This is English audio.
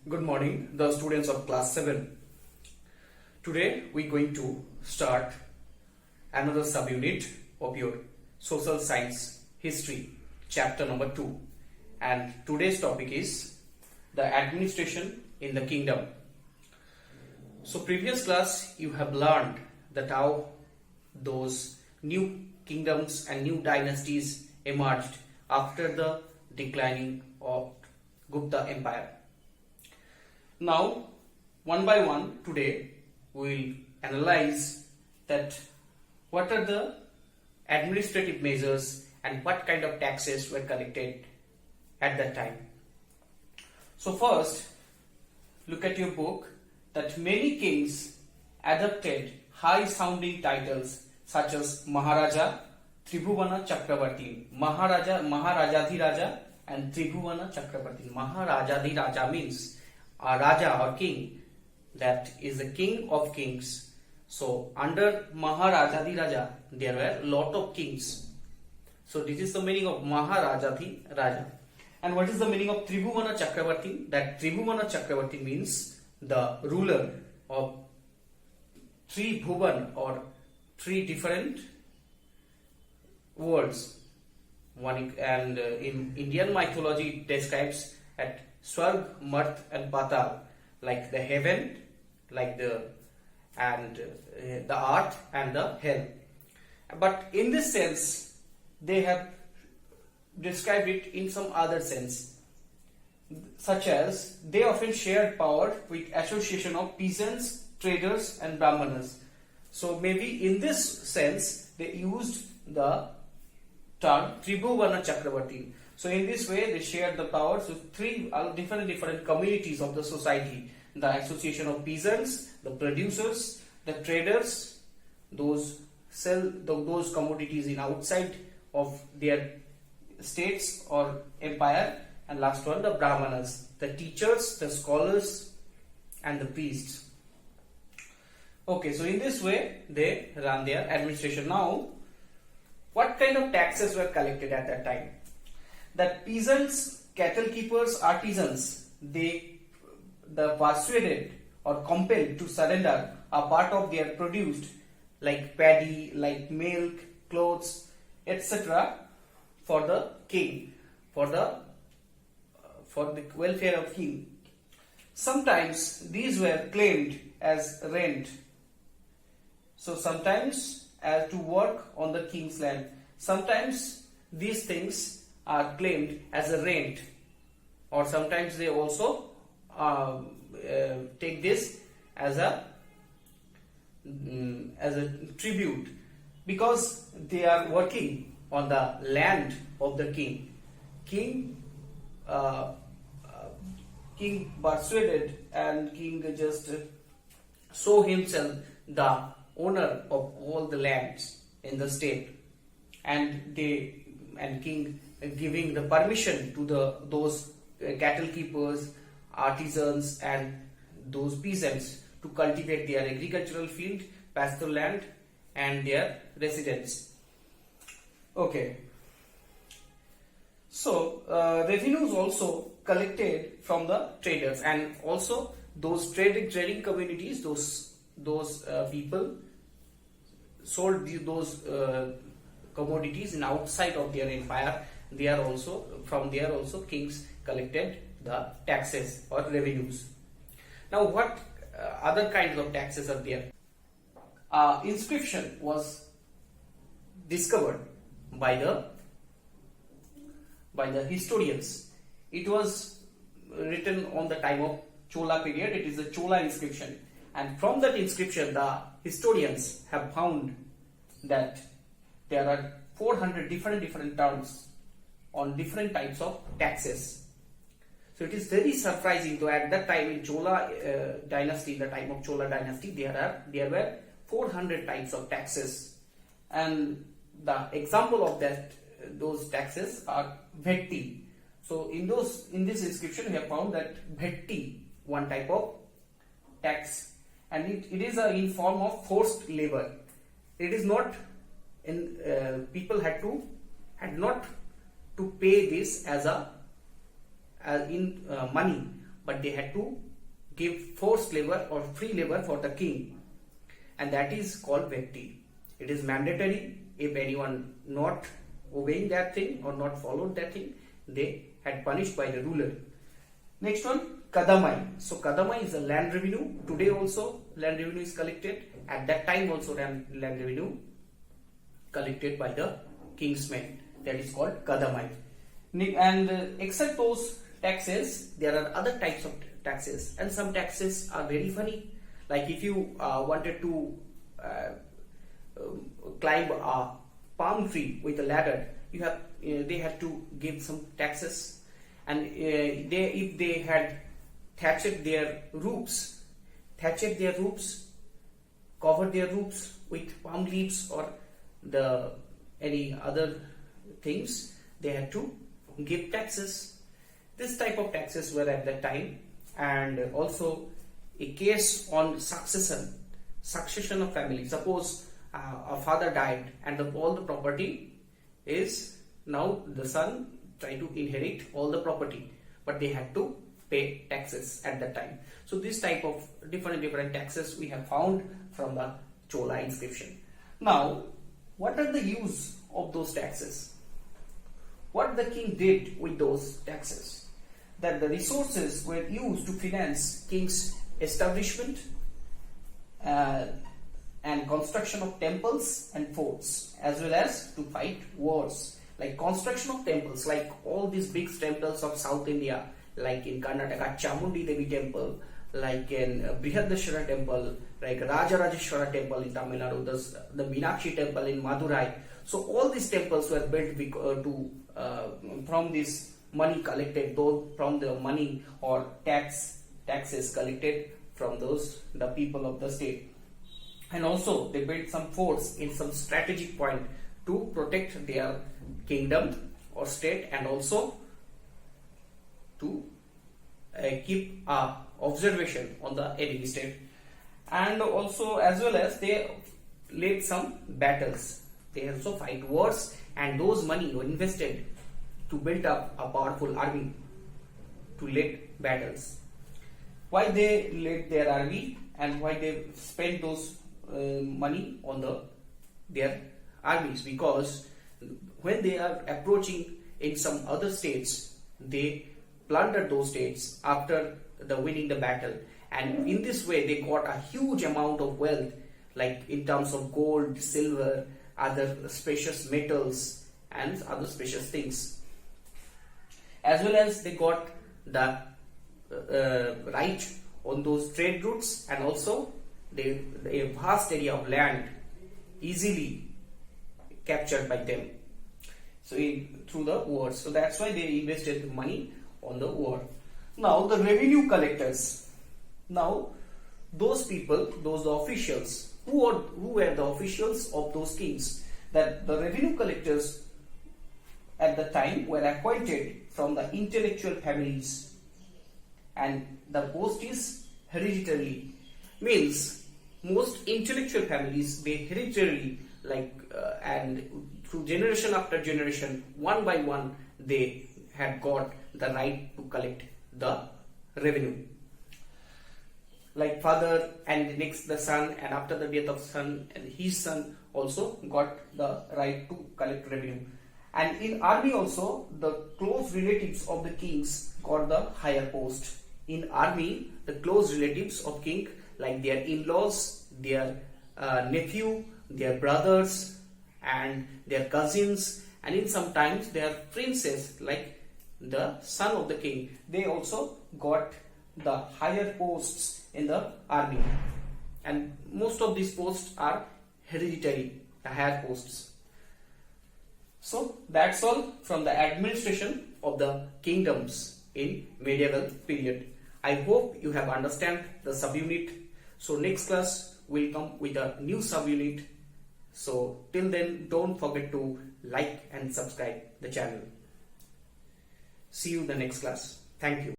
Good morning, the students of class 7. Today we are going to start another subunit of your social science history, chapter number 2. And today's topic is the administration in the kingdom. So previous class you have learned that how those new kingdoms and new dynasties emerged after the declining of Gupta Empire. Now, one by one, today we will analyze that what are the administrative measures and what kind of taxes were collected at that time. So first, look at your book that many kings adopted high-sounding titles such as Maharaja, Tribhuvana Chakravarti, Maharajadhiraja and Tribhuvana Chakravarti. Maharajadhiraja means a Raja or king, that is the king of kings. So under Maharajadhiraja there were lot of kings. So this is the meaning of Maharajadhiraja. And what is the meaning of Tribhuvana Chakravarti? That Tribhuvana Chakravarti means the ruler of three Bhuvan or three different worlds. One and in Indian mythology it describes at Swarg, Marth and Patal, like the heaven, like the earth and the hell. But in this sense, they have described it in some other sense, such as they often shared power with association of peasants, traders and brahmanas. So maybe in this sense, they used the term Tribhuvana Chakravarti. So in this way they shared the powers with three different communities of the society: the association of peasants, the producers, the traders, those sell those commodities in outside of their states or empire, and last one the brahmanas, the teachers, the scholars and the priests. Okay, so in this way they run their administration. Now, what kind of taxes were collected at that time? That peasants, cattle keepers, artisans, they persuaded or compelled to surrender a part of their produced, like paddy, like milk, clothes, etc., for the king, for the welfare of king. Sometimes these were claimed as rent. So sometimes as to work on the king's land. Sometimes these things are claimed as a rent, or sometimes they also take this as a tribute, because they are working on the land of the king. King persuaded and king just show himself the owner of all the lands in the state, and king giving the permission to those cattle keepers, artisans and those peasants to cultivate their agricultural field, pastoral land and their residence. Okay. So revenues also collected from the traders, and also those trading communities, those people sold those commodities in outside of their empire. They are also, from there also kings collected the taxes or revenues. Now what other kinds of taxes are there? Inscription was discovered by the historians. It was written on the time of Chola period. It is a Chola inscription, and from that inscription the historians have found that there are 400 different terms on different types of taxes. So it is very surprising to at that time in Chola dynasty, the time of Chola dynasty, there were 400 types of taxes, and the example of those taxes are Vetti. So in this inscription we have found that Vetti, one type of tax, and it is in form of forced labor. It is not people had not to pay this as in money, but they had to give forced labor or free labor for the king, and that is called VII. It is mandatory. If anyone not obeying that thing or not followed that thing, they had punished by the ruler. Next one, Kadamai. So Kadamai is a land revenue. Today also land revenue is collected. At that time also land revenue collected by the king's men. That is called Kadamai. And except those taxes, there are other types of taxes, and some taxes are very funny. Like if you wanted to climb a palm tree with a ladder, they had to give some taxes, and if they had thatched their roofs, covered their roofs with palm leaves or any other things, they had to give taxes. This type of taxes were at that time. And also a case on succession of family. Suppose a father died and all the property is now the son trying to inherit all the property, but they had to pay taxes at that time. So this type of different taxes we have found from the Chola inscription. Now, what are the use of those taxes? What the king did with those taxes? That the resources were used to finance king's establishment and construction of temples and forts, as well as to fight wars. Like construction of temples, like all these big temples of South India, like in Karnataka, Chamundi Devi temple, like in Brihadeshwara temple, like Rajarajeshwara temple in Tamil Nadu, the Meenakshi temple in Madurai. So all these temples were built from this money collected, though from the money or taxes collected from the people of the state. And also they built some forts in some strategic point to protect their kingdom or state, and also to keep observation on the enemy state. And also as well as they led some battles. They also fight wars, and those money were invested to build up a powerful army to lead battles. Why they led their army and why they spent those money on their armies? Because when they are approaching in some other states, they plundered those states after winning the battle, and in this way they got a huge amount of wealth, like in terms of gold, silver, other precious metals and other precious things. As well as they got the right on those trade routes, and also a vast area of land easily captured by them. So through the wars. So that's why they invested money on the war. Now the revenue collectors. Now those people, those officials, who were the officials of those kings? That the revenue collectors at the time were appointed from the intellectual families, and the post is hereditary. Means most intellectual families, they hereditarily, and through generation after generation, one by one, they had got the right to collect the revenue. Like father, and next the son, and after the death of son, and his son also got the right to collect revenue. And in army also, the close relatives of the kings got the higher post. In army, the close relatives of king, like their in-laws, their nephew, their brothers, and their cousins, and in sometimes their princes, like the son of the king, they also got the higher posts in the army. And most of these posts are hereditary, the higher posts. So that's all from the administration of the kingdoms in medieval period. I hope you have understand the subunit. So next class will come with a new subunit. So till then, don't forget to like and subscribe the channel. See you in the next class. Thank you.